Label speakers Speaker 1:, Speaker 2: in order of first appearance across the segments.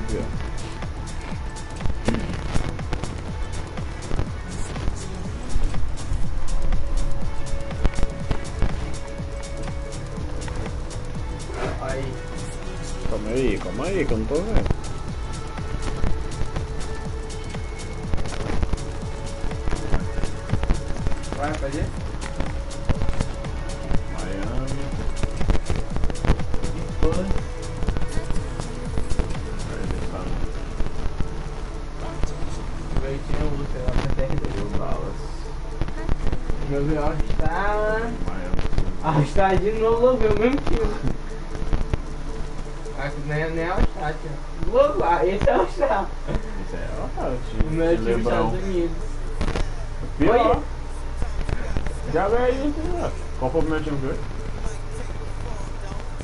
Speaker 1: arrepio. Come ahí, con todo eso.
Speaker 2: Vai pra allí.
Speaker 1: Miami.
Speaker 2: Depois. Leitinho, você vai pra $10. Meu Deus, está. Ah, está de novo, meu mesmo time. Nem é o Estado. Esse é o Estado.
Speaker 1: Esse é o
Speaker 2: O meu time dos Estados Unidos.
Speaker 1: Pior. Já veio aí, entendeu? Qual foi o primeiro time que veio?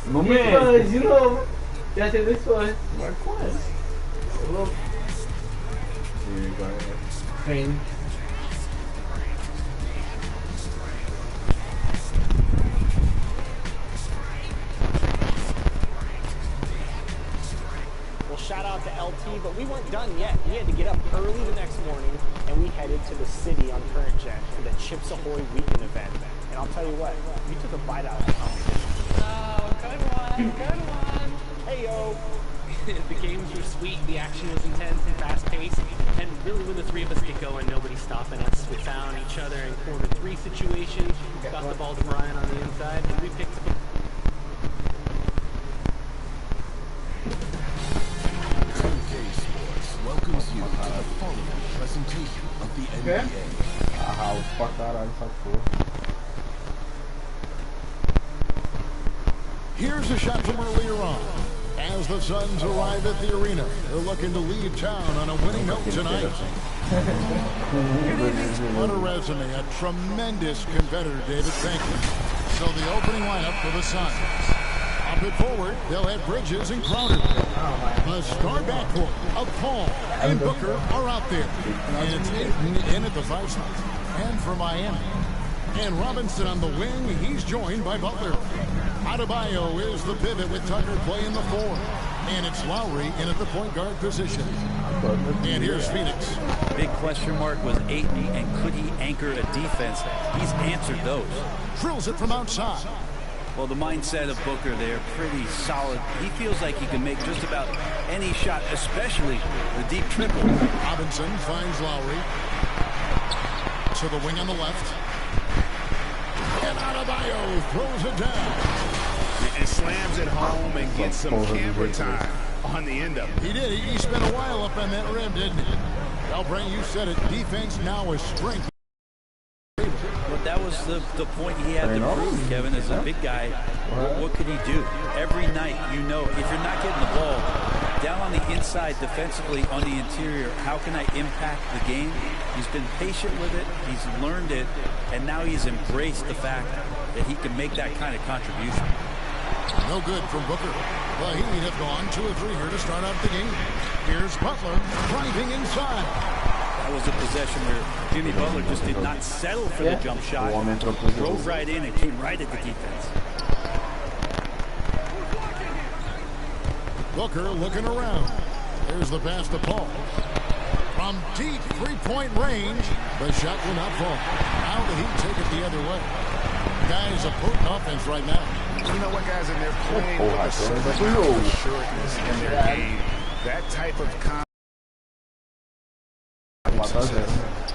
Speaker 1: No México.
Speaker 2: De novo. Já teve esforço.
Speaker 1: Vai com esse.
Speaker 2: Louco.
Speaker 1: E agora
Speaker 2: Vem.
Speaker 3: Shout out to LT, but we weren't done yet. We had to get up early the next morning, and we headed to the city on Current Gen for the Chips Ahoy weekend event. And I'll tell you what, we took a bite out of the competition.
Speaker 4: Oh, good one, good one.
Speaker 3: Hey, yo.
Speaker 4: The games were sweet, the action was intense and fast-paced, and really when the three of us get going, nobody's stopping us. We found each other in quarter 3 situations, got the ball to Brian on the inside, and we picked up a
Speaker 5: presentation of the NBA.
Speaker 1: house pra caralho essa porra.
Speaker 5: Here's a shot from earlier on. As the Suns arrive at the arena, they're looking to leave town on a winning note tonight. What a resume, a tremendous competitor, David. Thank you. So the opening lineup for the Suns. Up and forward, they'll have Bridges and Crowder. The star backcourt of Paul and Booker are out there. And it's in at the 5 spot. And for Miami. And Robinson on the wing, he's joined by Butler. Adebayo is the pivot with Tucker playing the 4. And it's Lowry in at the point guard position. And here's Phoenix.
Speaker 6: Big question mark was Ayton, and could he anchor a defense? He's answered those.
Speaker 5: Drills it from outside.
Speaker 6: Well, the mindset of Booker there, pretty solid. He feels like he can make just about any shot, especially the deep triple.
Speaker 5: Robinson finds Lowry. To the wing on the left. And Adebayo throws it down.
Speaker 7: And slams it home and gets some camera time on the end of it.
Speaker 5: He did. He spent a while up on that rim, didn't he? Well, Brent, you said it. Defense now is strength.
Speaker 6: But that was the point he had to prove, Kevin, as a big guy. What could he do? Every night, you know, if you're not getting the ball down on the inside defensively on the interior, how can I impact the game? He's been patient with it. He's learned it. And now he's embraced the fact that he can make that kind of contribution.
Speaker 5: No good from Booker. Well, he'd have gone 2 or 3 here to start out the game. Here's Butler driving inside.
Speaker 6: That was a possession where Jimmy Butler just did not settle for the jump shot. Drove right in and came right at the defense.
Speaker 5: Booker looking around. There's the pass to Paul. From deep 3-point range, the shot will not fall. How did he take it the other way? Guys, a potent offense right now.
Speaker 7: You know what, guys, and they're playing with a certain amount of assuredness in their game. That type of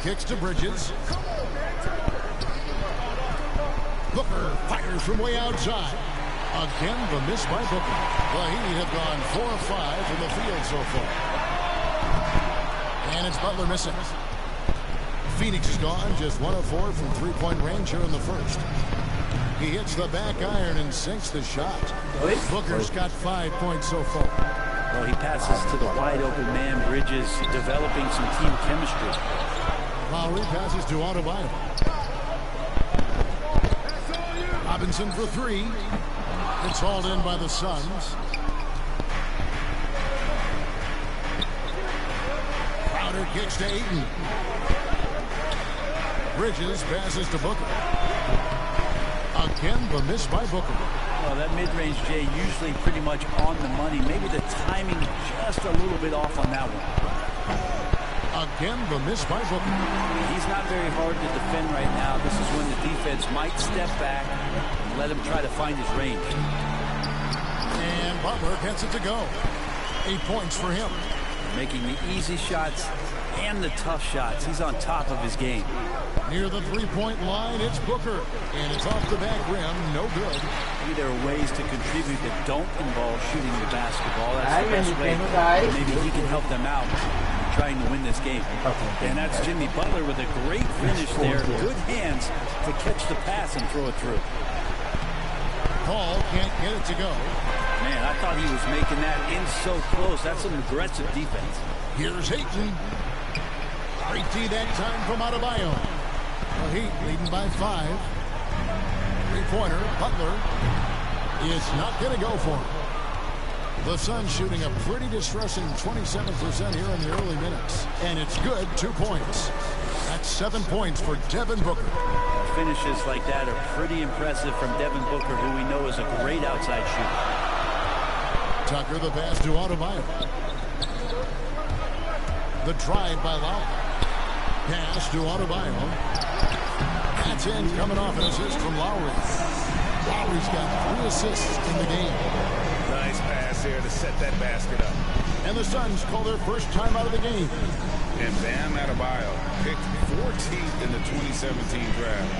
Speaker 5: Kicks to Bridges. Booker fires from way outside. Again, the miss by Booker. Well, he'd have gone 4 or 5 from the field so far. And it's Butler missing. Phoenix is gone, just 1 of 4 from 3-point range here in the first. He hits the back iron and sinks the shot. Booker's got 5 points so far.
Speaker 6: Well, he passes to the wide-open man, Bridges, developing some team chemistry.
Speaker 5: Lowry passes to Adebayo. Robinson for 3. It's hauled in by the Suns. Crowder kicks to Ayton. Bridges passes to Booker. Again, the miss by Booker.
Speaker 6: Well, that mid-range, Jay, usually pretty much on the money. Maybe the timing just a little bit off on that one.
Speaker 5: Again, the miss by Booker.
Speaker 6: He's not very hard to defend right now. This is when the defense might step back and let him try to find his range.
Speaker 5: And Butler gets it to go. 8 points for him.
Speaker 6: Making the easy shots and the tough shots. He's on top of his game.
Speaker 5: Near the three-point line, it's Booker. And it's off the back rim. No good.
Speaker 6: Maybe there are ways to contribute that don't involve shooting the basketball. That's the best way. Maybe he can help them out trying to win this game. And that's Jimmy Butler with a great finish there. Good hands to catch the pass and throw it through.
Speaker 5: Paul can't get it to go.
Speaker 6: Man, I thought he was making that in so close. That's some aggressive defense.
Speaker 5: Here's Ayton. Great D that time from Adebayo. The Heat leading by 5. Three-pointer, Butler is not going to go for it. The Suns shooting a pretty distressing 27% here in the early minutes. And it's good, 2 points. That's 7 points for Devin Booker.
Speaker 6: Finishes like that are pretty impressive from Devin Booker, who we know is a great outside shooter.
Speaker 5: Tucker, the pass to Adebayo. The drive by Lowry. Pass to Adebayo. That's in, coming off an assist from Lowry. Lowry's got 3 assists in the game.
Speaker 7: Nice pass here to set that basket up.
Speaker 5: And the Suns call their first time out of the game.
Speaker 7: And Bam Adebayo, picked 14th in the 2017 draft,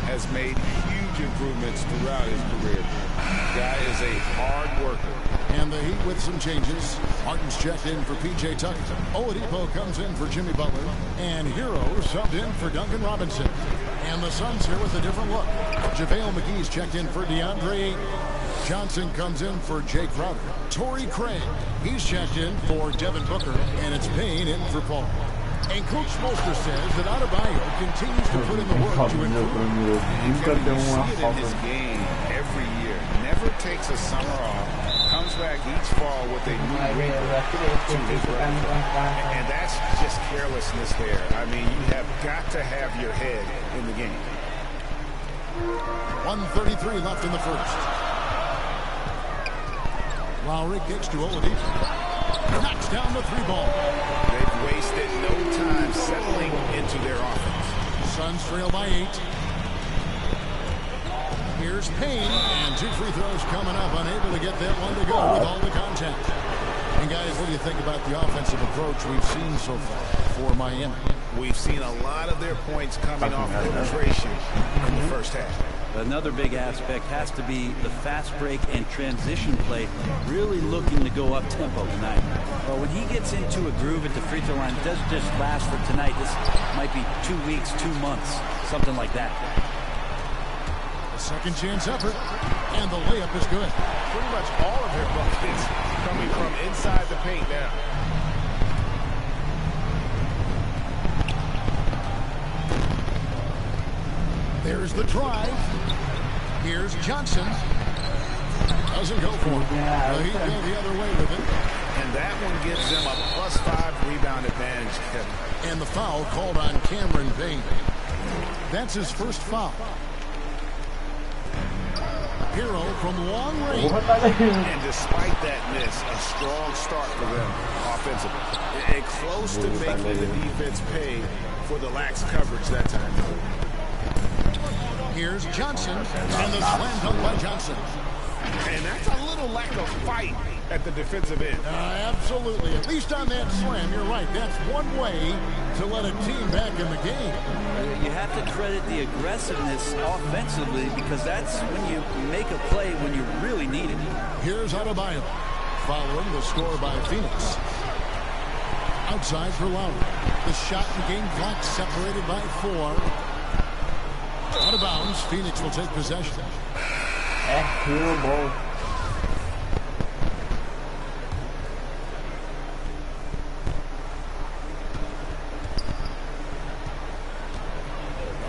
Speaker 7: has made huge improvements throughout his career. Guy is a hard worker.
Speaker 5: And the Heat with some changes. Martin's checked in for P.J. Tucker. Oladipo comes in for Jimmy Butler. And Hero subbed in for Duncan Robinson. And the Suns here with a different look. JaVale McGee's checked in for DeAndre Ayton. Johnson comes in for Jay Crowder. Torrey Craig, he's checked in for Devin Booker. And it's Payne in for Paul. And Coach Spoelstra says that Adebayo continues to put in the work to improve.
Speaker 7: You see it in his game every year. Never takes a summer off. Comes back each fall with a new wrinkle to his repertoire. And that's just carelessness there. I mean, you have got to have your head in the game.
Speaker 5: 1:33 left in the first. Lowry kicks to Oladipo. Knocks down the 3-ball.
Speaker 7: They've wasted no time settling into their offense.
Speaker 5: Suns trail by 8. Here's Payne, and 2 free throws coming up, unable to get that one to go with all the contact. And guys, what do you think about the offensive approach we've seen so far for Miami?
Speaker 7: We've seen a lot of their points coming off penetration in the first half.
Speaker 6: Another big aspect has to be the fast break and transition play, really looking to go up tempo tonight. But when he gets into a groove at the free throw line, it doesn't just last for tonight. This might be 2 weeks, 2 months, something like that.
Speaker 5: Second chance effort, and the layup is good.
Speaker 7: Pretty much all of their buckets coming from inside the paint now.
Speaker 5: There's the drive. Here's Johnson. Doesn't go for it. He'd go the other way with it.
Speaker 7: And that one gives them a +5 rebound advantage, Kevin.
Speaker 5: And the foul called on Cameron Payne. That's his first foul. Hero from long range.
Speaker 7: And despite that miss, a strong start for them offensively. And close to making the defense pay for the lax coverage that time.
Speaker 5: Here's Johnson, and the slam dunk by Johnson.
Speaker 7: And that's a little lack of fight at the defensive end.
Speaker 5: Absolutely. At least on that slam, you're right. That's one way to let a team back in the game.
Speaker 6: You have to credit the aggressiveness offensively, because that's when you make a play when you really need it.
Speaker 5: Here's Adebayo, following the score by Phoenix. Outside for Lowry. The shot and game clock separated by 4. Out of bounds, Phoenix will take possession.
Speaker 2: Hero ball.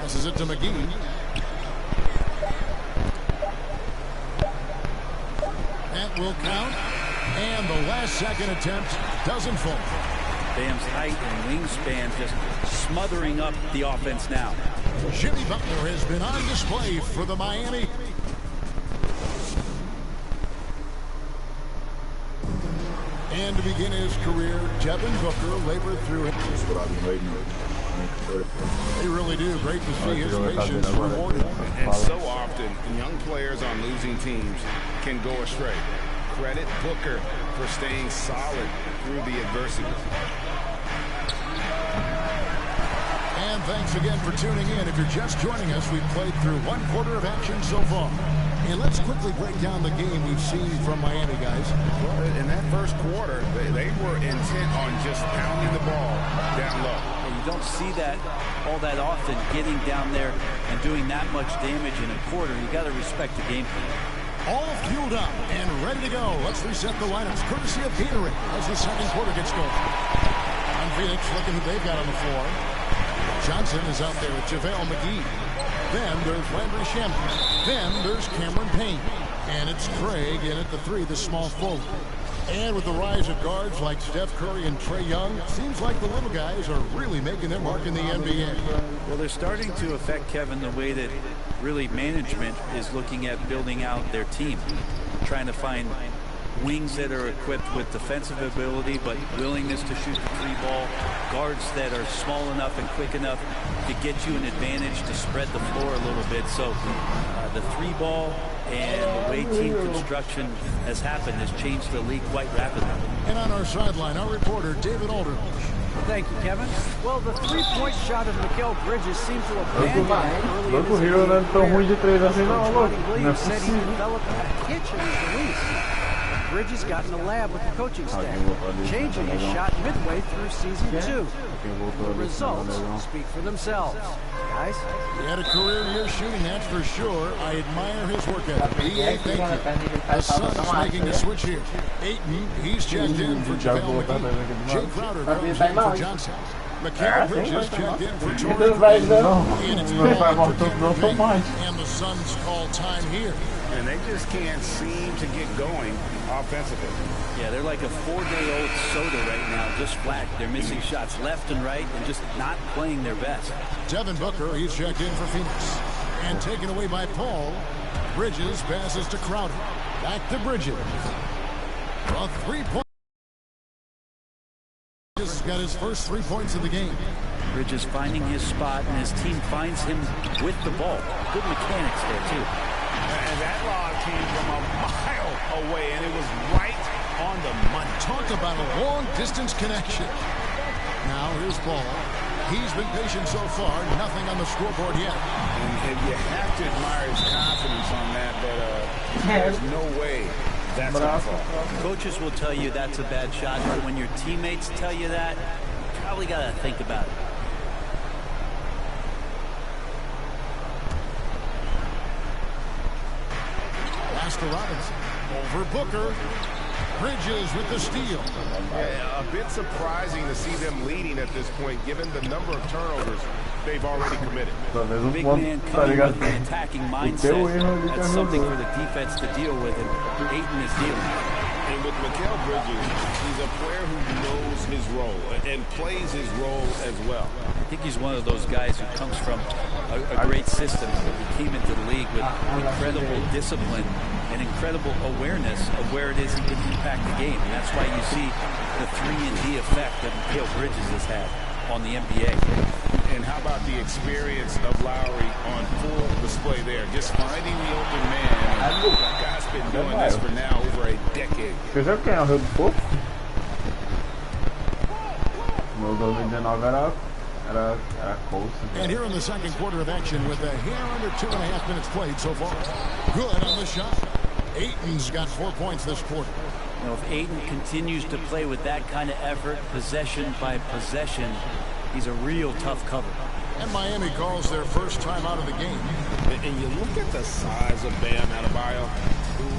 Speaker 5: Passes it to McGee. That will count. And the last second attempt doesn't fall.
Speaker 6: Bam's height and wingspan just smothering up the offense now.
Speaker 5: Jimmy Butler has been on display for the Miami. And to begin his career, Devin Booker labored through it.
Speaker 1: That's what I've been waiting on.
Speaker 5: They really do. Great to see his patience rewarded.
Speaker 7: And so often, young players on losing teams can go astray. Credit Booker for staying solid through the adversity.
Speaker 5: And thanks again for tuning in. If you're just joining us, we've played through one quarter of action so far. And let's quickly break down the game we've seen from Miami, guys.
Speaker 7: Well, in that first quarter, they were intent on just pounding the ball down low.
Speaker 6: And you don't see that all that often, getting down there and doing that much damage in a quarter. You got to respect the game plan.
Speaker 5: All fueled up and ready to go. Let's reset the lineups, courtesy of Gatorade, as the second quarter gets going. On Phoenix, looking who they've got on the floor. Johnson is out there with JaVale McGee. Then there's Landry Shamet. Then there's Cameron Payne. And it's Craig in at the 3, the small forward. And with the rise of guards like Steph Curry and Trae Young, it seems like the little guys are really making their mark in the NBA.
Speaker 6: Well, they're starting to affect, Kevin, the way that really management is looking at building out their team. Trying to find wings that are equipped with defensive ability but willingness to shoot the 3-ball, guards that are small enough and quick enough to get you an advantage to spread the floor a little bit. So the 3-ball and the way team construction has happened has changed the league quite rapidly.
Speaker 5: And on our sideline, our reporter David Aldridge.
Speaker 8: Thank you, Kevin. Well, the three-point shot of Mikal Bridges seemed to abandon early in his game. Williams said he developed a hitch in his release. Bridges got in the lab with the coaching staff, changing his shot midway through season 2. The results speak for themselves. Guys?
Speaker 5: He had a career year shooting, that's for sure. I admire his work ethic. BA, thank you. The Suns making a switch here. Ayton, he's checked in for JaVale McGee. Jay Crowder comes in for Johnson. Mikal Bridges checked in for George. And it's and the Suns call time here.
Speaker 7: And they just can't seem to get going offensively.
Speaker 6: Yeah, they're like a 4-day-old soda right now, just flat. They're missing shots left and right and just not playing their best.
Speaker 5: Devin Booker, he's checked in for Phoenix. And taken away by Paul. Bridges passes to Crowder. Back to Bridges. A 3-point. Bridges got his first 3 points of the game.
Speaker 6: Bridges finding his spot, and his team finds him with the ball. Good mechanics there, too.
Speaker 7: And that lob came from a mile away, and it was right on the money.
Speaker 5: Talk about a long-distance connection. Now here's Paul. He's been patient so far. Nothing on the scoreboard yet.
Speaker 7: And you have to admire his confidence on that, there's no way that's a fall.
Speaker 6: Coaches will tell you that's a bad shot, but when your teammates tell you that, you probably got to think about it.
Speaker 5: To Robinson. Over Booker. Bridges with the steal.
Speaker 7: Yeah, a bit surprising to see them leading at this point, given the number of turnovers they've already committed.
Speaker 6: Big man coming with an attacking mindset. That's something for the defense to deal with, and Ayton is dealing.
Speaker 7: And with Mikal Bridges, he's a player who knows his role and plays his role as well.
Speaker 6: I think he's one of those guys who comes from a great system. He came into the league with incredible discipline and incredible awareness of where it is he can impact the game. And that's why you see the 3-and-D effect that Mikal Bridges has had on the NBA.
Speaker 7: And how about the experience of Lowry on full display there? Just finding the open man. That guy's been doing this for now over a decade.
Speaker 5: And here in the second quarter of action with a hair under 2.5 minutes played so far. Good on the shot. Ayton's got 4 points this quarter.
Speaker 6: You know, if Ayton continues to play with that kind of effort, possession by possession, he's a real tough cover.
Speaker 5: And Miami calls their first time out of the game.
Speaker 7: And you look at the size of Bam Adebayo.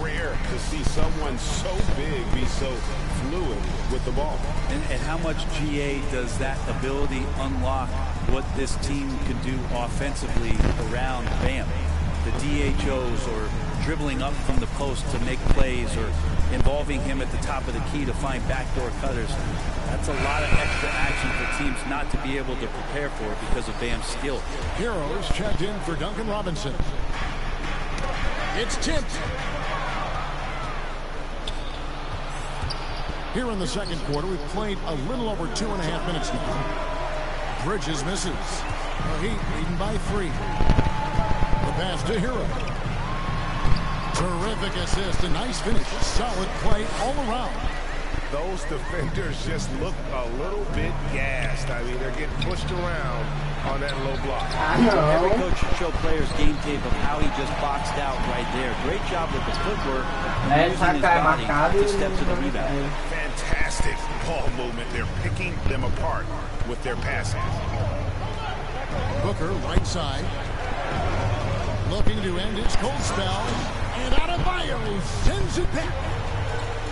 Speaker 7: Rare to see someone so big be so fluid with the ball.
Speaker 6: And how much GA does that ability unlock what this team can do offensively around Bam? The DHOs or dribbling up from the post to make plays or involving him at the top of the key to find backdoor cutters. That's a lot of extra action for teams not to be able to prepare for because of Bam's skill.
Speaker 5: Heroes checked in for Duncan Robinson. It's tipped. Here in the second quarter, we've played a little over 2.5 minutes now. Bridges misses. The Heat leading by 3. The pass to Hero. Terrific assist, a nice finish. Solid play all around.
Speaker 7: Those defenders just look a little bit gassed. I mean, they're getting pushed around on that low block.
Speaker 6: Every coach should show players game tape of how he just boxed out right there. Great job with the footwork and using his body to step to the rebound.
Speaker 7: Fantastic ball movement. They're picking them apart with their passing.
Speaker 5: Booker, right side. Looking to end his cold spell. And Adebayo sends it back.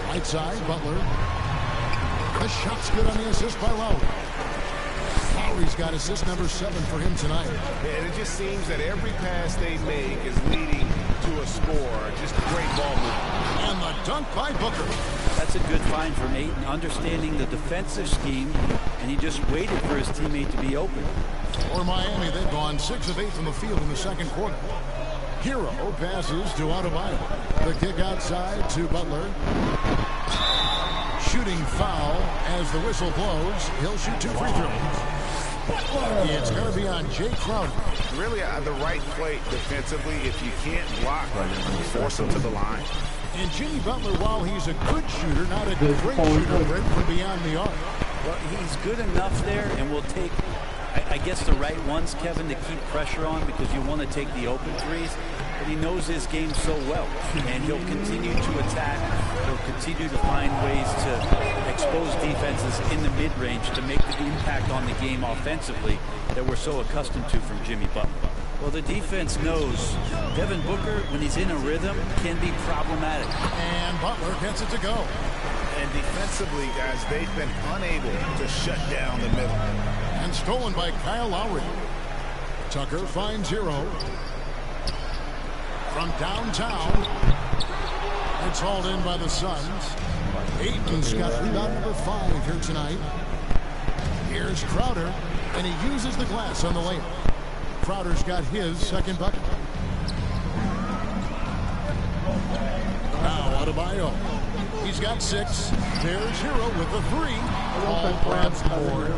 Speaker 5: Right side, Butler. The shot's good on the assist by Lowry. Lowry's got assist number 7 for him tonight.
Speaker 7: And it just seems that every pass they make is leading to a score. Just great ball movement.
Speaker 5: And the dunk by Booker.
Speaker 6: That's a good find for Ayton, understanding the defensive scheme, and he just waited for his teammate to be open.
Speaker 5: For Miami, they've gone 6 of 8 from the field in the second quarter. Hero passes to Adebayo. The kick outside to Butler. Shooting foul as the whistle blows. He'll shoot 2 free throws. It's going to be on Jay Crowder.
Speaker 7: Really the right play defensively. If you can't block, force him to the line.
Speaker 5: And Jimmy Butler, while he's a good shooter, not a great shooter from beyond the arc.
Speaker 6: Well, he's good enough there, and will take, I guess, the right ones, Kevin, to keep pressure on, because you want to take the open threes. But he knows his game so well, and he'll continue to attack. He'll continue to find ways to expose defenses in the mid-range to make the impact on the game offensively that we're so accustomed to from Jimmy Butler. Well, the defense knows Devin Booker, when he's in a rhythm, can be problematic.
Speaker 5: And Butler gets it to go.
Speaker 7: And defensively, guys, they've been unable to shut down the middle.
Speaker 5: And stolen by Kyle Lowry. Tucker finds Hero. From downtown, it's hauled in by the Suns. Ayton's got rebound number 5 here tonight. Here's Crowder, and he uses the glass on the layup. Crowder's got his second bucket. Now Adebayo. He's got 6. There's Hero with the 3. All grabs the board.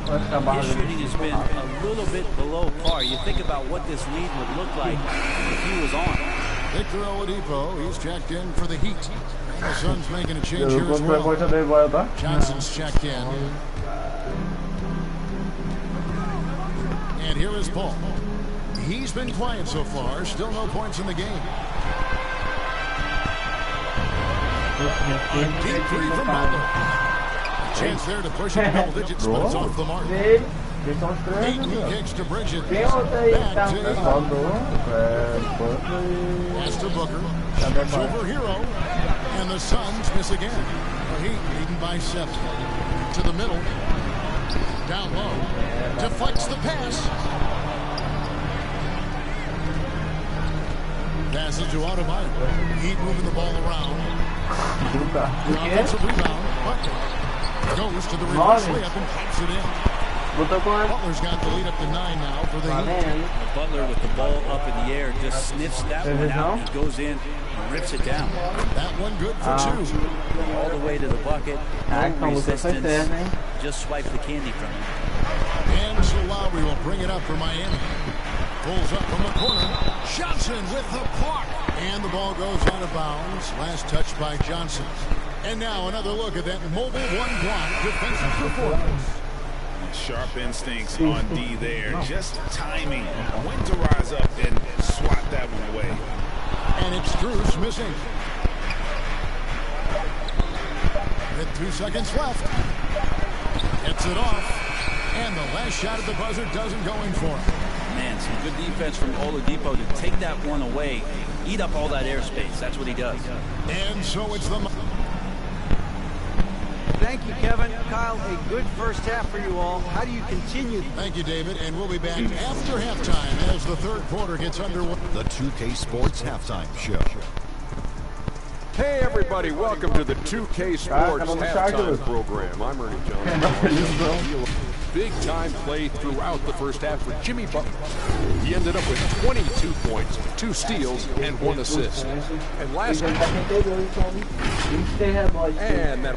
Speaker 6: His shooting has been a little bit below par. You think about what this lead would look like if he was on.
Speaker 5: Victor Oladipo, he's checked in for the Heat. The Suns making a change here as well. Johnson's checked in. And here is Paul. He's been quiet so far. Still no points in the game. A deep 3 from Butler. A chance there to push it to double digits, but it's off the mark. Ayton kicks to Bridges. Back to Ayton. Pass to Booker. Shoots over Hero. And the Suns miss again. The Heat leading by 7. To the middle. Down low. Deflects the pass. Passes to Adebayo. Heat moving the ball around. Offensive rebound. Butler goes to the reverse layup and pops it in. Butler's got the lead up to 9 now for the Heat.
Speaker 6: Butler with the ball up in the air just sniffs that one out. He goes in and rips it down.
Speaker 5: That one good for 2.
Speaker 6: All the way to the bucket. No resistance. Just swipe the candy from him.
Speaker 5: And so Lowry will bring it up for Miami. Pulls up from the corner. Johnson with the block. And the ball goes out of bounds. Last touch by Johnson. And now another look at that mobile 1-block defensive performance.
Speaker 7: Sharp instincts on D there. Just timing when to rise up and swat that one away.
Speaker 5: And it's Strus missing. With 2 seconds left. Gets it off. And the last shot at the buzzer doesn't go in for him.
Speaker 6: Man, some good defense from Oladipo to take that one away. Eat up all that airspace. That's what he does.
Speaker 5: And so it's the...
Speaker 8: Thank you, Kevin. Kyle, a good first half for you all. How do you continue?
Speaker 5: Thank you, David. And we'll be back after halftime as the third quarter gets underway.
Speaker 9: The 2K Sports Halftime Show.
Speaker 10: Hey, everybody. Welcome to the 2K Sports Halftime Program. I'm Ernie Johnson. Big-time play throughout the first half for Jimmy Butler. He ended up with 22 points, 2 steals, and 1 assist. And last night, and that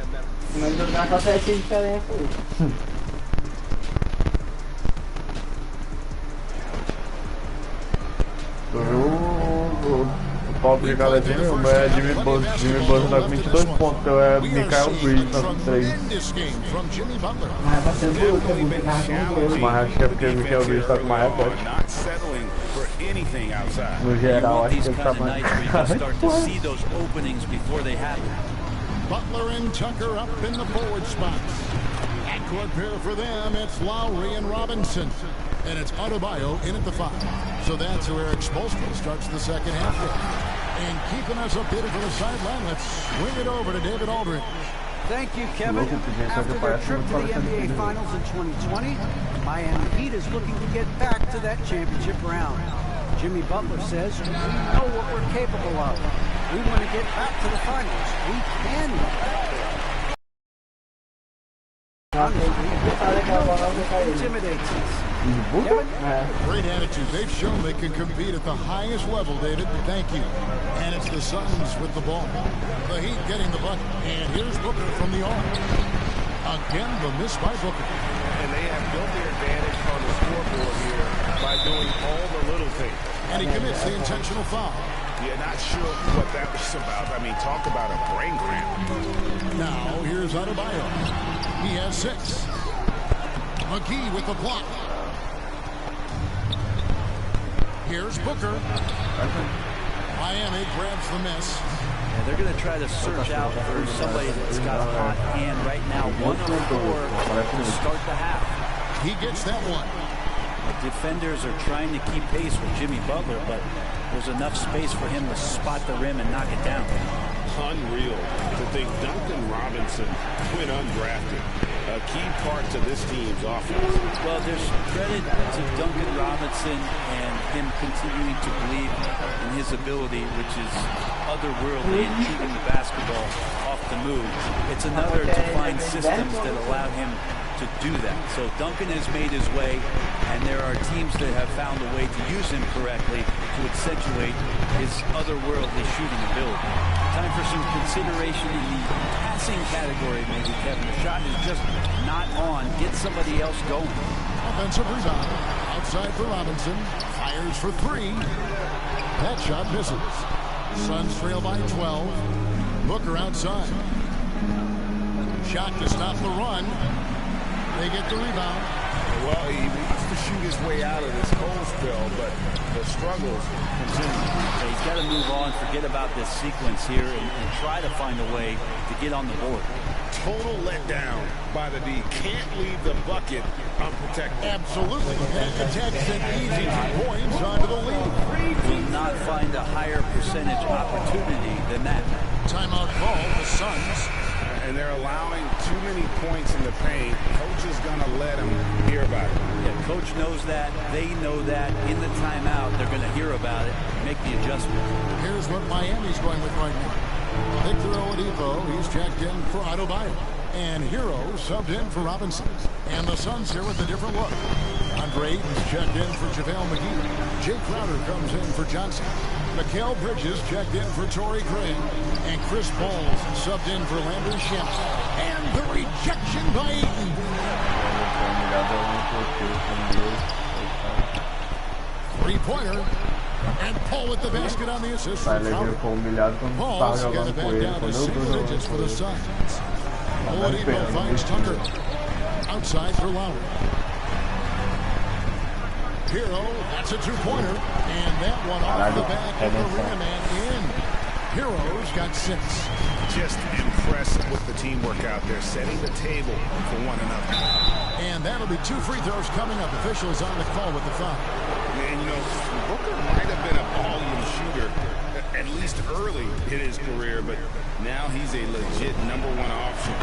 Speaker 2: Mas jogar só 7 de diferença aí.
Speaker 1: O top de cada time, o meu é Jimmy Butler tá com 22 pontos, então é Michael Bridges tá com 3.
Speaker 2: Mas vai ser muito,
Speaker 1: mas acho que é porque o Michael Bridges tá com mais rebote. No geral, acho que ele tá mais.
Speaker 5: Butler and Tucker up in the forward spots. Backcourt pair for them, it's Lowry and Robinson. And it's Adebayo in at the 5. So that's where Eric Spoelstra starts the second half. And keeping us updated from the sideline, let's swing it over to David Aldridge.
Speaker 8: Thank you, Kevin. After their trip to the NBA Finals in 2020, the Miami Heat is looking to get back to that championship round. Jimmy Butler says, we know what we're capable of. We want to get back to the finals. We can get back there. Intimidates us.
Speaker 5: Great attitude. They've shown they can compete at the highest level, David. Thank you. And it's the Suns with the ball. The Heat getting the bucket. And here's Booker from the arc. Again, the miss by Booker.
Speaker 7: And they have built their advantage on the scoreboard here by doing all the little things.
Speaker 5: And he commits the intentional foul.
Speaker 7: Yeah, not sure what that was about. I mean, talk about a brain cramp.
Speaker 5: Now, here's Adebayo. He has 6. McGee with the block. Here's Booker. Miami grabs the miss.
Speaker 6: Yeah, they're going to try to search out for somebody that's got a hot hand right now. 1 of 4 to start the half.
Speaker 5: He gets that one.
Speaker 6: The defenders are trying to keep pace with Jimmy Butler, but there's enough space for him to spot the rim and knock it down.
Speaker 7: Unreal to think Duncan Robinson went undrafted. A key part to this team's offense.
Speaker 6: Well, there's credit to Duncan Robinson and him continuing to believe in his ability, which is otherworldly in shooting the basketball off the move. It's another to find systems that allow him to do that. So Duncan has made his way, and there are teams that have found a way to use him correctly to accentuate his otherworldly shooting ability. Time for some consideration in the passing category, maybe, Kevin. The shot is just not on. Get somebody else going.
Speaker 5: Offensive rebound. Outside for Robinson. Fires for 3. That shot misses. Suns trail by 12. Booker outside. Shot to stop the run. They get the rebound.
Speaker 7: Well, he wants to shoot his way out of this cold spell, but the struggles continue.
Speaker 6: Yeah, he's got to move on, forget about this sequence here, and try to find a way to get on the board.
Speaker 7: Total letdown by the D. Can't leave the bucket unprotected.
Speaker 5: Absolutely. And attacks an easy 2 points onto the lead.
Speaker 6: Will not find a higher percentage opportunity than that.
Speaker 5: Timeout call, the Suns.
Speaker 7: And they're allowing too many points in the paint. Coach is going to let them hear about it.
Speaker 6: Yeah, coach knows that. They know that. In the timeout, they're going to hear about it, make the adjustment.
Speaker 5: Here's what Miami's going with right now. Victor Oladipo, he's checked in for Adebayo. And Hero subbed in for Robinson. And the Suns here with a different look. Andre Ayton's checked in for JaVale McGee. Jay Crowder comes in for Johnson. Mikal Bridges checked in for Torrey Craig. And Chris Paul's subbed in for Landry Shamet. And the rejection by Ayton. Three-pointer. And Paul with the basket on the assist. Paul's got it back down to single digits for the Suns. Oladipo finds Tucker. Outside for Lowry. Hero, that's a 2-pointer. And that one off the back of the rim and in. Hero's got 6.
Speaker 7: Just impressed with the teamwork out there, setting the table for one another.
Speaker 5: And that'll be 2 free throws coming up. Officials on the call with the foul.
Speaker 7: Man, you know, Booker might have been a volume shooter, at least early in his career, but now he's a legit #1 option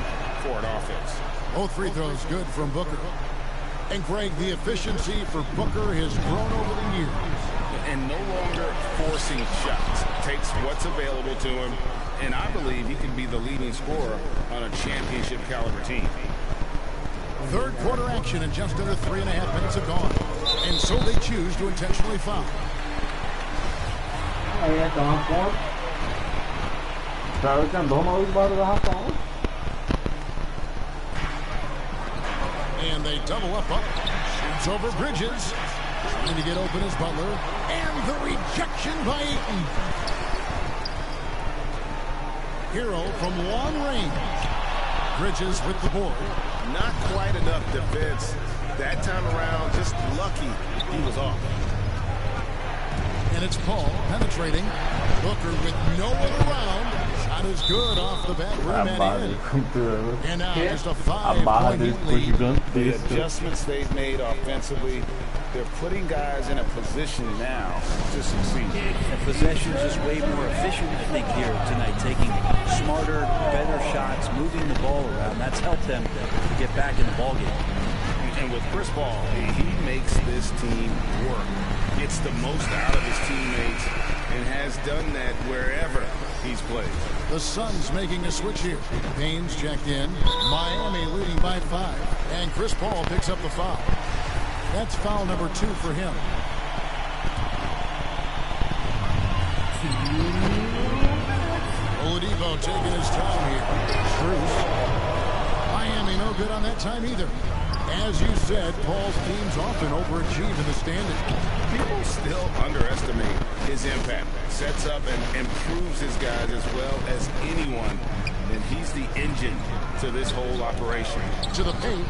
Speaker 7: for an offense.
Speaker 5: Both free throws good from Booker. And Greg, the efficiency for Booker has grown over the years.
Speaker 7: And no longer forcing shots. Takes what's available to him, and I believe he can be the leading scorer on a championship caliber team.
Speaker 5: Third quarter action and just under 3.5 minutes have gone. And so they choose to intentionally foul.
Speaker 2: Aí então a ponta. Claro que andou mal do barulho da Rafael.
Speaker 5: And they double up. Shoots over Bridges. Trying to get open is Butler. And the rejection by Ayton. Hero from long range. Bridges with the board.
Speaker 7: Not quite enough defense. That time around, just lucky he was off.
Speaker 5: And it's Paul penetrating. Booker with no one around. Shot is good off the back rim and in. And now just a 5-point lead.
Speaker 7: The adjustments they've made offensively, they're putting guys in a position now to succeed.
Speaker 6: And possession's just way more efficient, I think, here tonight. Taking smarter, better shots, moving the ball around. That's helped them to get back in the ballgame.
Speaker 7: And with Chris Paul, he makes this team work. Gets the most out of his teammates and has done that wherever he's played.
Speaker 5: The Suns making a switch here. Payne's checked in. Miami leading by 5. And Chris Paul picks up the foul. That's foul number 2 for him. Oladipo taking his time here. Strus. Miami no good on that time either. As you said, Paul's teams often overachieve in the standings.
Speaker 7: People still underestimate his impact. Sets up and improves his guys as well as anyone. And he's the engine to this whole operation.
Speaker 5: To the paint.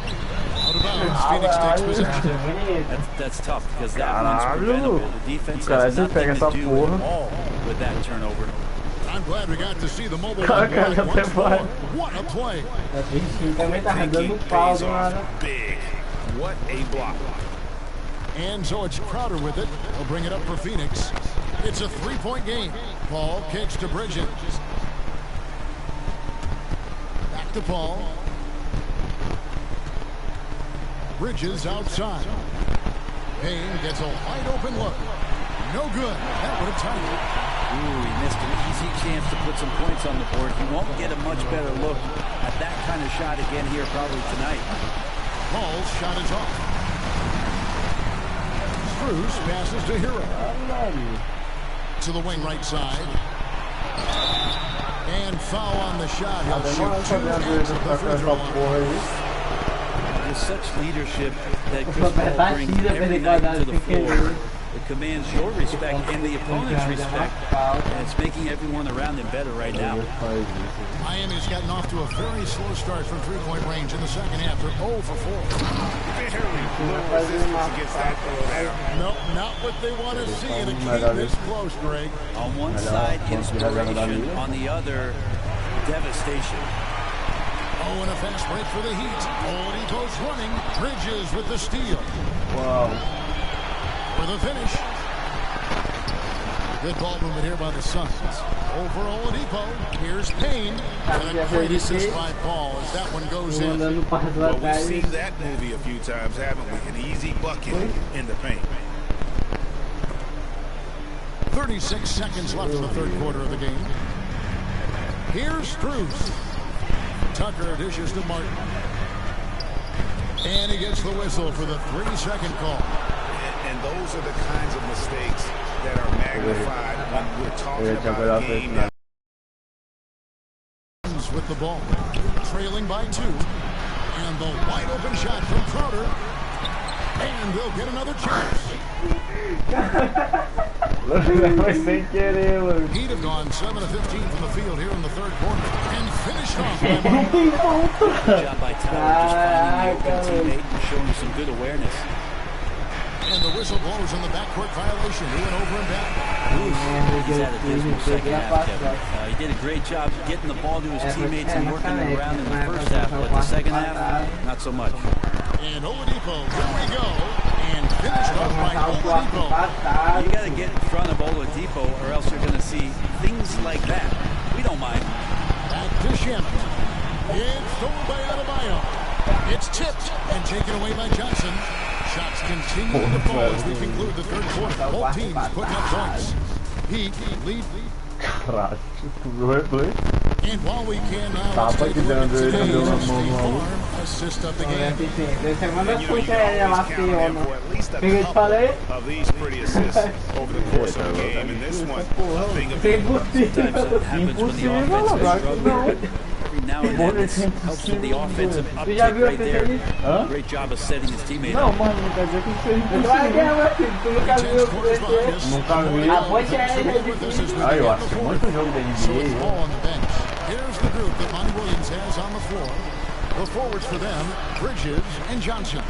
Speaker 5: Out of bounds. Phoenix takes possession.
Speaker 6: That's tough because that one's preventable. The defense has nothing to do at all with that turnover.
Speaker 5: I'm glad we got to see the mobile one once more. What a play.
Speaker 7: Big. What a block.
Speaker 5: And so it's Crowder with it. He'll bring it up for Phoenix. It's a 3-point game. Paul kicks to Bridges. Back to Paul. Bridges outside. Payne gets a wide open look. No good. That would have tied it.
Speaker 6: Ooh, he missed an easy chance to put some points on the board. He won't get a much better look at that kind of shot again here probably tonight.
Speaker 5: Paul's shot is off. Strus passes to Hero. To the wing right side. And foul on the shot. He'll shoot 2 ends of the free throw line.
Speaker 6: With such leadership that Chris Paul brings every night to the floor, it commands your respect and the opponent's respect, and it's making everyone around him better right now.
Speaker 5: Miami's gotten off to a very slow start from three-point range in the second half. They're 0 for 4.
Speaker 7: No resistance against that throw.
Speaker 5: Nope, not what they want to see in a game this close, Greg.
Speaker 6: On one side, inspiration. On the other, devastation.
Speaker 5: Oh, and a fast break for the Heat. Oladipo's running. Bridges with the steal.
Speaker 1: Wow.
Speaker 5: For the finish. Good ball movement here by the Suns. Over Oladipo. Here's Payne. And a great assist by Paul as that one goes in.
Speaker 7: Well, we've seen that movie a few times, haven't we? An easy bucket in the paint.
Speaker 5: 36 seconds left in the third quarter of the game. Here's Strus. Tucker dishes to Martin. And he gets the whistle for the 3-second call.
Speaker 7: And those are the kinds of mistakes that are magnified when we're talking about a game that
Speaker 5: with the ball, trailing by 2. And the wide open shot from Crowder. And they'll get another chance. He'd have gone 7 of 15 from the field here in the third quarter and finished off by
Speaker 6: Good job by Tyler, just finding the open teammate and showing some good awareness.
Speaker 5: And the whistle blows on the backcourt violation. He went over and back.
Speaker 6: He's had a dismal second half, Kevin. He did a great job getting the ball to his teammates and working them around in the first half, but the second half, not so much.
Speaker 5: And Oladipo, here we go, and finished off by Oladipo.
Speaker 6: You got to get in front of Oladipo, or else you're going to see things like that. We don't mind.
Speaker 5: Back to Shemp. It's stolen by Adebayo. It's tipped and taken away by Johnson. Shots continue to fall as we conclude the third quarter. Both teams putting up points. Heat lead. And while we can now take a look at today's State Farm assist of the game.
Speaker 7: At least a couple of these pretty assists over the course of the game. And this one, a thing of
Speaker 6: Sometimes it happens when the offense is struggling. every now and then. This helps with the offensive uptick right there. Great job of setting his teammate
Speaker 1: Não,
Speaker 6: up.
Speaker 1: mano, não quer dizer que isso aí
Speaker 2: Vai ganhar, meu filho. Tu nunca viu o
Speaker 1: Nunca vi.
Speaker 2: A ponte é difícil.
Speaker 1: Ah, eu acho muito jogo da
Speaker 5: So it's
Speaker 1: NBA.
Speaker 5: all on the bench. Here's the group that Monty Williams has on the floor. The forwards for them, Bridges and Johnson.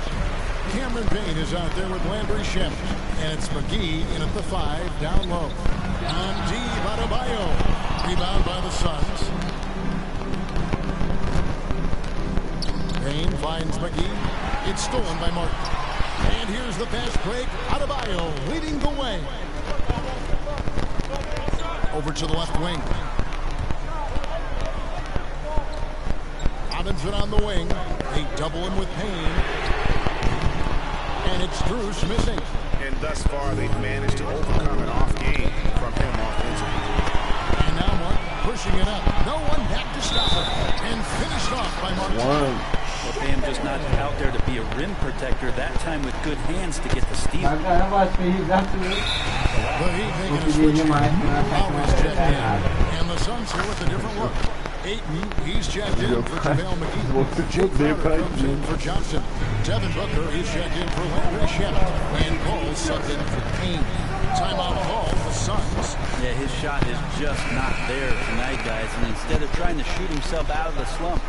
Speaker 5: Cameron Payne is out there with Landry Shemp. And it's McGee in at the 5, down low. On D, Adebayo. Rebound by the Suns. Payne finds McGee. It's stolen by Martin. And here's the fast break. Adebayo leading the way. Over to the left wing. Robinson on the wing. They double him with Payne. And it's Drews missing.
Speaker 7: And thus far, they've managed to overcome an off game from him offensively.
Speaker 5: And now Mark pushing it up. No one back to stop it. And finished off by Mark.
Speaker 6: Well, Bam just not out there to be a rim protector, that time with good hands to get the steal.
Speaker 5: The Heat making a switch. Always checked in. And the Suns here with a different look. Ayton, he's checked in for JaVale McGee. Jake Crowder comes in for Johnson. Devin Booker is checked in for Landry Shemp. And Cole subbed in for Payne. Timeout call for Suns.
Speaker 6: Yeah, his shot is just not there tonight, guys. And instead of trying to shoot himself out of the slump,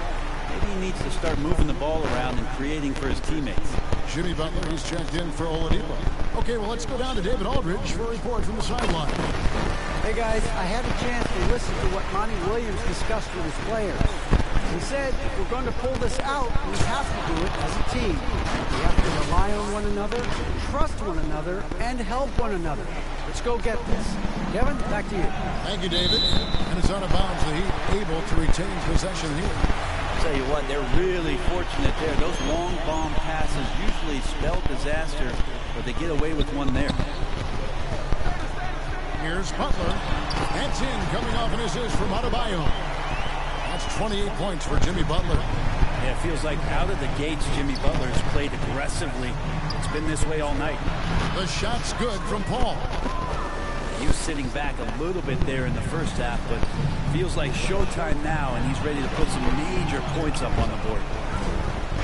Speaker 6: maybe he needs to start moving the ball around and creating for his teammates.
Speaker 5: Jimmy Butler, he's checked in for Oladipo. Okay, well, let's go down to David Aldridge for a report from the sideline.
Speaker 8: Hey guys, I had a chance to listen to what Monty Williams discussed with his players. He said if we're going to pull this out, we have to do it as a team. We have to rely on one another, trust one another, and help one another. Let's go get this. Kevin, back to you.
Speaker 5: Thank you, David. And it's out of bounds. The Heat able to retain possession here.
Speaker 6: Tell you what, they're really fortunate there. Those long bomb passes usually spell disaster, but they get away with one there.
Speaker 5: Here's Butler. That's in, coming off an assist from Adebayo. That's 28 points for Jimmy Butler.
Speaker 6: Yeah, it feels like out of the gates, Jimmy Butler has played aggressively. It's been this way all night.
Speaker 5: The shot's good from Paul.
Speaker 6: He was sitting back a little bit there in the first half, but feels like showtime now, and he's ready to put some major points up on the board.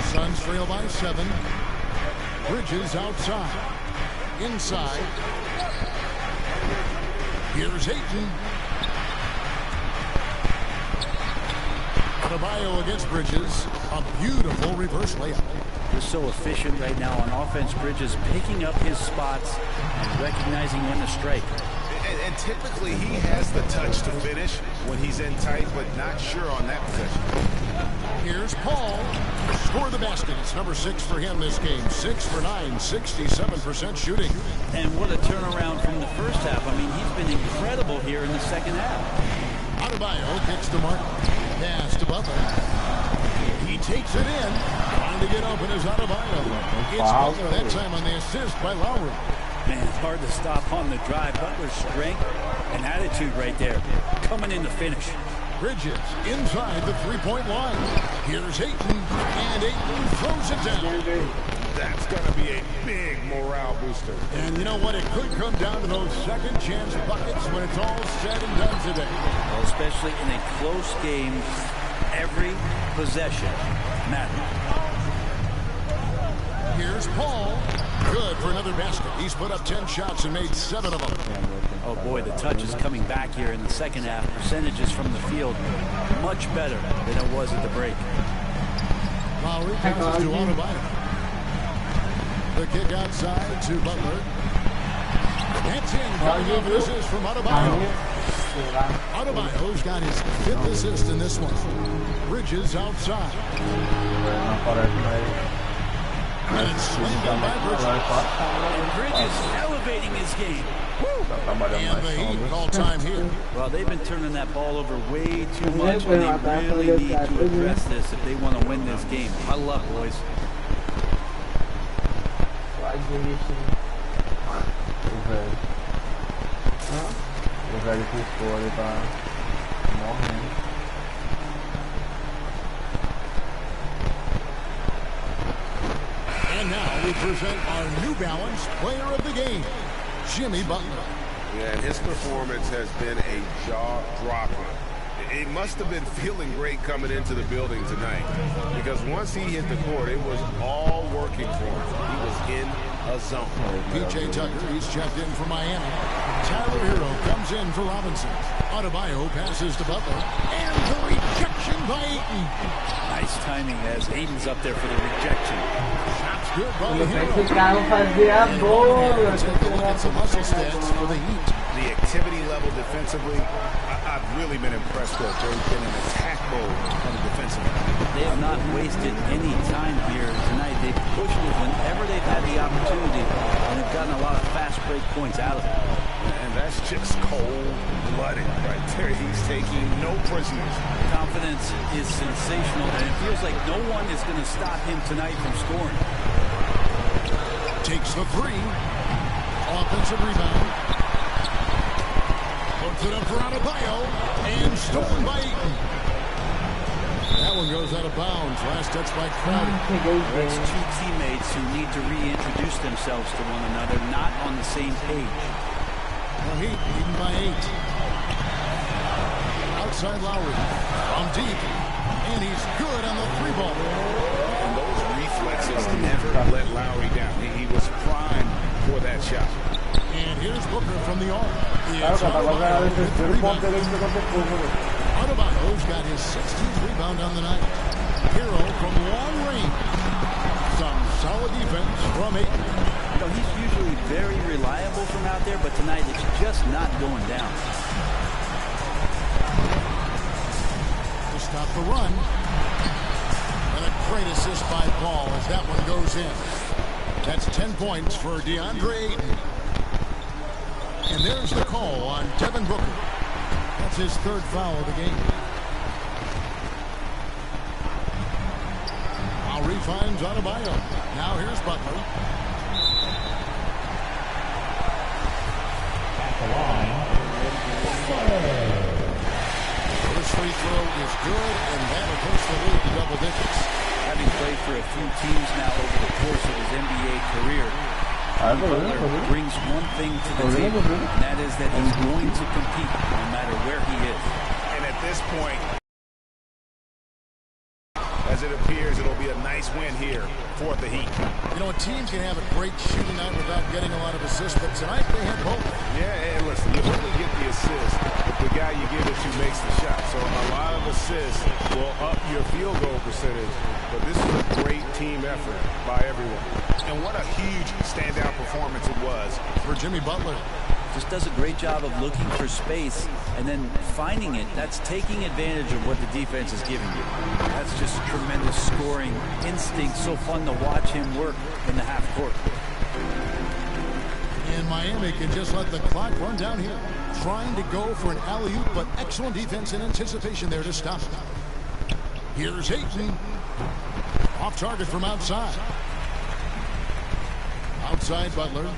Speaker 5: Suns trail by 7. Bridges outside. Inside. Here's Ayton. Adebayo against Bridges. A beautiful reverse layup.
Speaker 6: They're so efficient right now on offense. Bridges picking up his spots and recognizing when to strike.
Speaker 7: And typically he has the touch to finish when he's in tight, but not sure on that possession.
Speaker 5: Here's Paul. Score the basket. It's number 6 for him this game. 6 for 9, 67% shooting.
Speaker 6: And what a turnaround from the first half. I mean, he's been incredible here in the second half.
Speaker 5: Adebayo kicks to Martin. Pass to Butler. He takes it in. Trying to get open is Adebayo. It's Butler that time on the assist by Lowry.
Speaker 6: Man, it's hard to stop on the drive. Butler's strength and attitude right there. Coming in to finish.
Speaker 5: Bridges inside the three-point line. Here's Ayton, and Ayton throws it down.
Speaker 7: That's going to be a big morale booster.
Speaker 5: And you know what? It could come down to those second chance buckets when it's all said and done today.
Speaker 6: Well, especially in a close game, every possession matters.
Speaker 5: Here's Paul. Good for another basket. He's put up 10 shots and made 7 of them.
Speaker 6: Oh boy, the touch is coming back here in the second half. Percentages from the field much better than it was at the break.
Speaker 5: Lowry passes to Adebayo. The kick outside to Butler. That's in. Coming off an assist from Adebayo. Adebayo's got his 5th assist in this one. Bridges outside. And it's slammed down by Bridges.
Speaker 6: And Bridges elevating his game.
Speaker 5: And the Heat call time here.
Speaker 6: Well, they've been turning that ball over way too much, and they really need to address this if they want to win this game. Huddle up, boys.
Speaker 1: O velho que escolhe, ele tá morrendo.
Speaker 5: And now we present our New Balance player of the game, Jimmy Butler.
Speaker 7: Yeah, and his performance has been a jaw-dropper. He must have been feeling great coming into the building tonight, because once he hit the court, it was all working for him. He was in a zone.
Speaker 5: P.J. Tucker, he's checked in for Miami. Tyler Hero comes in for Robinson. Adebayo passes to Butler. And the rejection by Ayton.
Speaker 6: Nice timing as Aiden's up there for the rejection.
Speaker 5: Shots good by
Speaker 2: Esse
Speaker 5: Hero.
Speaker 2: cara fazia boa.
Speaker 5: Take a look at some muscle stats for the Heat.
Speaker 7: The activity level defensively, I've really been impressed with. They've been in attack mode on the defensive end.
Speaker 6: They have not wasted any time here tonight. They've pushed it whenever they've had the opportunity, and they've gotten a lot of fast break points out of it.
Speaker 7: And that's just cold-blooded right there. He's taking no prisoners.
Speaker 6: Confidence is sensational, and it feels like no one is going to stop him tonight from scoring.
Speaker 5: Takes the three. Offensive rebound. Puts it up for Adebayo. And stolen by Ayton. That one goes out of bounds. Last touch by Crowder.
Speaker 6: That's two teammates who need to reintroduce themselves to one another, not on the same page.
Speaker 5: The Heat leading by 8. Outside Lowry. From deep. And he's good on the three ball.
Speaker 7: And those reflexes never let Lowry down. He was primed for that shot.
Speaker 5: And here's Booker from the arc. Adebayo's got his 16th rebound on the night. Hero from long range. Some solid defense from Ayton.
Speaker 6: You know, he's usually very reliable from out there, but tonight it's just not going down.
Speaker 5: To stop the run. And a great assist by Paul as that one goes in. That's 10 points for DeAndre Ayton. And there's the call on Devin Booker. That's his third foul of the game. Lowry finds Adebayo. Now here's Butler. First free throw is good, and that'll push the lead to double digits.
Speaker 6: Having played for a few teams now over the course of his NBA career, Butler brings one thing to the table, and that is that he's going to compete no matter where he is.
Speaker 7: And at this point, as it appears, it'll be a nice win here for the Heat.
Speaker 5: You know, a team can have a great shooting night without getting a lot of assists, but tonight they had both.
Speaker 7: Yeah, and listen, you only get the assist if the guy you give it to makes the shot. So a lot of assists will up your field goal percentage, but this is a great team effort by everyone. And what a huge standout performance it was
Speaker 5: for Jimmy Butler.
Speaker 6: Just does a great job of looking for space and then finding it. That's taking advantage of what the defense is giving you. That's just tremendous scoring instinct. So fun to watch him work in the half court.
Speaker 5: And Miami can just let the clock run down here. Trying to go for an alley-oop, but excellent defense and anticipation there to stop it. Here's Ayton. Off target from outside. Outside Butler.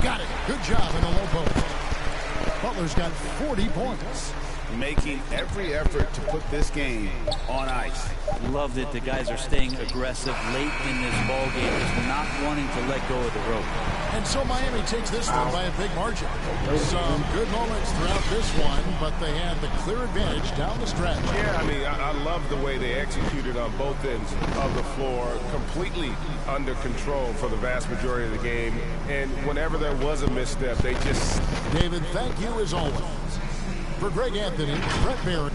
Speaker 5: Got it. Good job in the low post. Butler's got 40 points.
Speaker 7: Making every effort to put this game on ice.
Speaker 6: Love that the guys are staying aggressive late in this ball game, just not wanting to let go of the rope.
Speaker 5: And so Miami takes this one by a big margin. Some good moments throughout this one, but they had the clear advantage down the stretch.
Speaker 7: Yeah, I mean, I love the way they executed on both ends of the floor, completely under control for the vast majority of the game. And whenever there was a misstep, they just...
Speaker 5: David, thank you as always. For Greg Anthony, Brett Barrett,